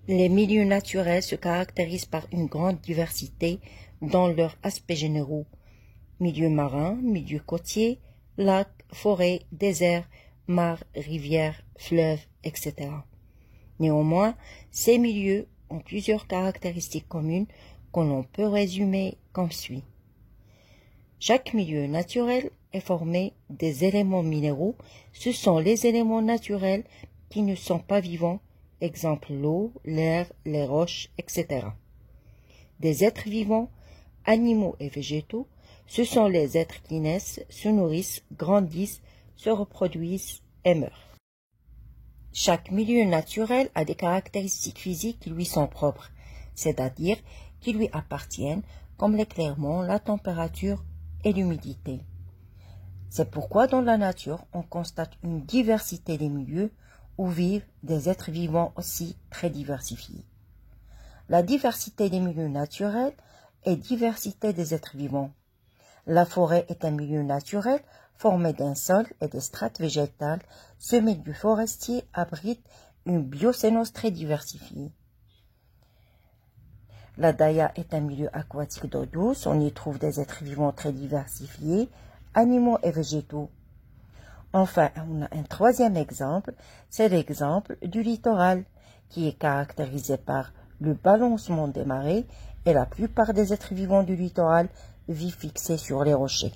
Les milieux naturels se caractérisent par une grande diversité dans leurs aspects généraux. Milieux marins, milieux côtiers, lacs, forêts, déserts, mares, rivières, fleuves, etc. Néanmoins, ces milieux ont plusieurs caractéristiques communes que l'on peut résumer comme suit. Chaque milieu naturel est formé des éléments minéraux. Ce sont les éléments naturels qui ne sont pas vivants, exemple l'eau, l'air, les roches, etc. Des êtres vivants, animaux et végétaux, ce sont les êtres qui naissent, se nourrissent, grandissent, se reproduisent et meurent. Chaque milieu naturel a des caractéristiques physiques qui lui sont propres, c'est-à-dire qui lui appartiennent, comme l'éclairement, la température et l'humidité. C'est pourquoi dans la nature, on constate une diversité des milieux où vivent des êtres vivants aussi très diversifiés. La diversité des milieux naturels est diversité des êtres vivants. La forêt est un milieu naturel formé d'un sol et des strates végétales. Ce milieu forestier abrite une biocénose très diversifiée. La daya est un milieu aquatique d'eau douce. On y trouve des êtres vivants très diversifiés, animaux et végétaux. Enfin, on a un troisième exemple, c'est l'exemple du littoral, qui est caractérisé par le balancement des marées et la plupart des êtres vivants du littoral vivent fixés sur les rochers.